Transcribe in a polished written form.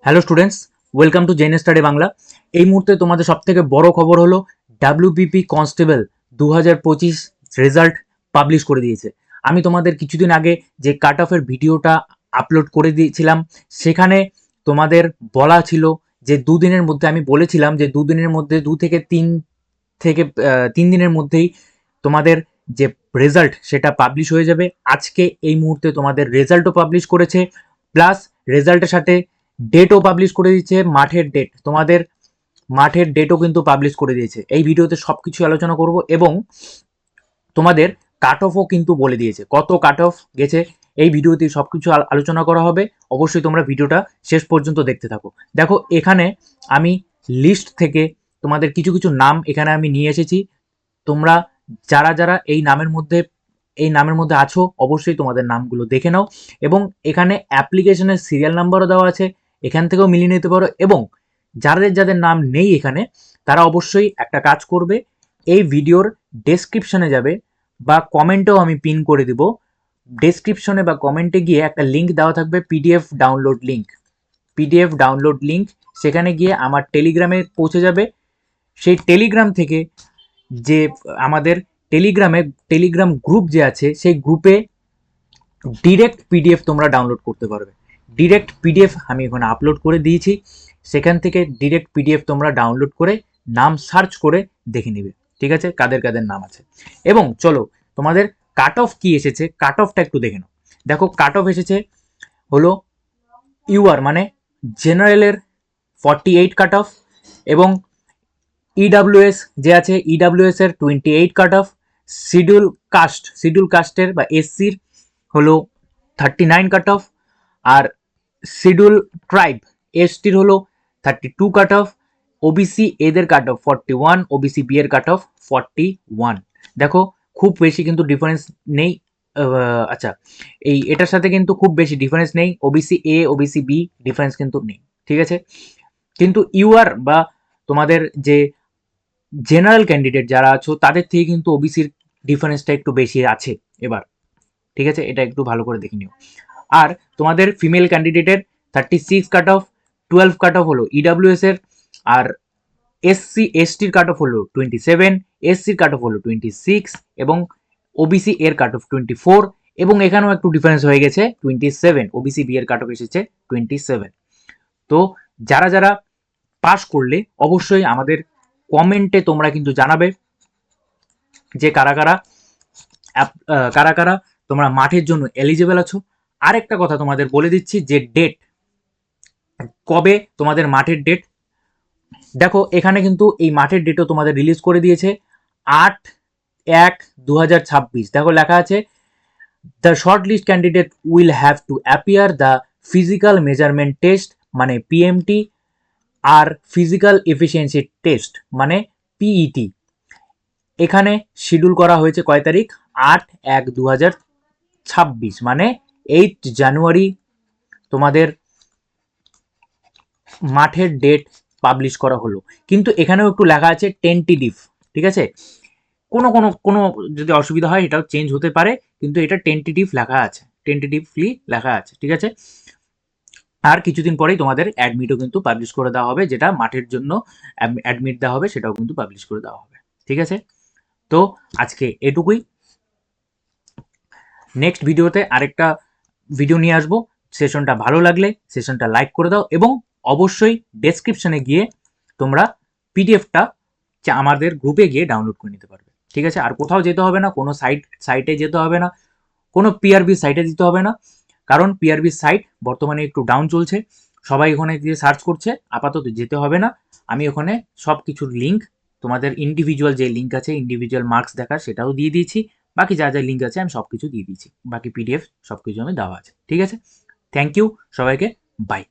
Hello students, welcome to Gen study Bangla. এই মুহূর্তে তোমাদের সবথেকে বড় খবর হলো ডাব্লিউবিপি কনস্টেবল 2025 রেজাল্ট পাবলিশ করে দিয়েছে। আমি তোমাদের কিছুদিন আগে যে কাট অফের ভিডিওটা আপলোড করে দিয়েছিলাম, সেখানে তোমাদের বলা ছিল যে দুদিনের মধ্যে, আমি বলেছিলাম যে দুদিনের মধ্যে 2 থেকে 3 দিনের মধ্যেই তোমাদের যে রেজাল্ট সেটা পাবলিশ হয়ে যাবে। আজকে এই মুহূর্তে তোমাদের রেজাল্টও পাবলিশ করেছে, প্লাস রেজাল্টের সাথে ডেটও পাবলিশ করে দিচ্ছে, মাঠের ডেট, তোমাদের মাঠের ডেটও কিন্তু পাবলিশ করে দিয়েছে। এই ভিডিওতে সব কিছু আলোচনা করব এবং তোমাদের কাট অফও কিন্তু বলে দিয়েছে, কত কাট অফ গেছে। এই ভিডিওতে সব কিছু আলোচনা করা হবে। অবশ্যই তোমরা ভিডিওটা শেষ পর্যন্ত দেখতে থাকো। দেখো, এখানে আমি লিস্ট থেকে তোমাদের কিছু কিছু নাম এখানে আমি নিয়ে এসেছি। তোমরা যারা যারা এই নামের মধ্যে আছো, অবশ্যই তোমাদের নামগুলো দেখে নাও। এবং এখানে অ্যাপ্লিকেশনের সিরিয়াল নাম্বারও দেওয়া আছে, এখান থেকেও মিলিয়ে নিতে পারো। এবং যাদের যাদের নাম নেই এখানে, তারা অবশ্যই একটা কাজ করবে, এই ভিডিওর ডেসক্রিপশনে যাবে বা কমেন্টেও আমি পিন করে দিব। ডেসক্রিপশনে বা কমেন্টে গিয়ে একটা লিঙ্ক দেওয়া থাকবে, পিডিএফ ডাউনলোড লিঙ্ক। সেখানে গিয়ে আমার টেলিগ্রামে পৌঁছে যাবে। সেই টেলিগ্রাম থেকে যে আমাদের টেলিগ্রাম গ্রুপ যে আছে, সেই গ্রুপে ডিরেক্ট পিডিএফ তোমরা ডাউনলোড করতে পারবে। ডিরেক্ট পিডিএফ আমি এখানে আপলোড করে দিয়েছি, সেখান থেকে ডিরেক্ট পিডিএফ তোমরা ডাউনলোড করে নাম সার্চ করে দেখে নিবে, ঠিক আছে, কাদের কাদের নাম আছে। এবং চলো, তোমাদের কাট অফ কি এসেছে, কাট অফটা একটু দেখে নাও। দেখো, কাট অফ এসেছে হলো ইউআর মানে জেনারেলের 48 কাট অফ, এবং ইডাব্লিউএস যে আছে, ইডাব্লিউএস এর 28 কাট অফ। শিডিউল কাস্টের বা এসসির হলো 39 কাট অফ। আর শিডিউল ট্রাইব এসটির হলো 32 কাট অফ। ওবিসি এদের কাট অফ 41, ওবিসি বি এর কাট অফ 41। দেখো, খুব বেশি কিন্তু ডিফারেন্স নেই। আচ্ছা, এটার সাথে কিন্তু খুব বেশি ডিফারেন্স নেই, OBC A OBC B difference কিন্তু নেই, ঠিক আছে। কিন্তু ইউআর বা তোমাদের যে জেনারেল ক্যান্ডিডেট যারা আছো, তাদের থেকে কিন্তু ওবিসির ডিফারেন্সটা একটু বেশি আছে এবার, ঠিক আছে, এটা একটু ভালো করে দেখে নিও। আর তোমাদের ফিমেল ক্যান্ডিডেটের 36 কাট অফ, 12 কাট অফ হলো ইডাব্লিউএস এর। আর এসটির কাট অফ হলো 27, এসসির কাট অফ হলো 26, এবং ওবিসি এর কাট অফ 24। এবং এখানেও একটু ডিফারেন্স হয়ে গেছে, 27, ওবিসি বি এর কাট অফ এসেছে 27। তো যারা যারা পাস করলে অবশ্যই আমাদের কমেন্টে তোমরা কিন্তু জানাবে যে কারা কারা তোমরা মাঠের জন্য এলিজিবল আছো। আরেকটা কথা তোমাদের বলে দিচ্ছি, যে ডেট, কবে তোমাদের মাঠের ডেট। দেখো, এখানে কিন্তু এই মাঠের ডেটও তোমাদের রিলিজ করে দিয়েছে, 8/1/2026। দেখো লেখা আছে, the short list candidate will have to appear the physical measurement test মানে পিএমটি, আর ফিজিক্যাল এফিসিয়েন্সি টেস্ট মানে পিইটি। এখানে শিডিউল করা হয়েছে কয় তারিখ, 8/1/2026 মানে 8 জানুয়ারি তোমাদের মাঠের ডেট পাবলিশ করা হলো। কিন্তু এখানেও একটু লেখা আছে টেন্টেটিভ, ঠিক আছে। কোনো কোনো কোনো যদি অসুবিধা হয় এটাও চেঞ্জ হতে পারে, কিন্তু এটা টেন্টেটিভলি লেখা আছে, ঠিক আছে। আর কিছুদিন পরেই তোমাদের অ্যাডমিটও কিন্তু পাবলিশ করে দেওয়া হবে, যেটা মাঠের জন্য অ্যাডমিট দেওয়া হবে, সেটাও কিন্তু পাবলিশ করে দেওয়া হবে, ঠিক আছে। তো আজকে এটুকুই। নেক্সট ভিডিওতে আরেকটা ভিডিও নিয়ে আসবো। সেশনটা ভালো লাগলে সেশনটা লাইক করে দাও, এবং অবশ্যই ডেসক্রিপশনে গিয়ে তোমরা পিডিএফটা আমাদের গ্রুপে গিয়ে ডাউনলোড করে নিতে পারবে, ঠিক আছে। আর কোথাও যেতে হবে না, কোনো সাইটে যেতে হবে না, কোনো পিআরবি সাইটে দিতে হবে না, কারণ পিআরবি সাইট বর্তমানে একটু ডাউন চলছে, সবাই ওখানে গিয়ে সার্চ করছে, আপাতত যেতে হবে না। আমি ওখানে সব কিছুর লিঙ্ক, তোমাদের ইন্ডিভিজুয়াল যে লিঙ্ক আছে, ইন্ডিভিজুয়াল মার্কস দেখার, সেটাও দিয়ে দিয়েছি। বাকি যা যা লিঙ্ক আছে আমি সব কিছু দিয়ে দিয়েছি, বাকি পিডিএফ সব কিছু আমি দেওয়া আছে, ঠিক আছে। থ্যাংক ইউ সবাইকে, বাই।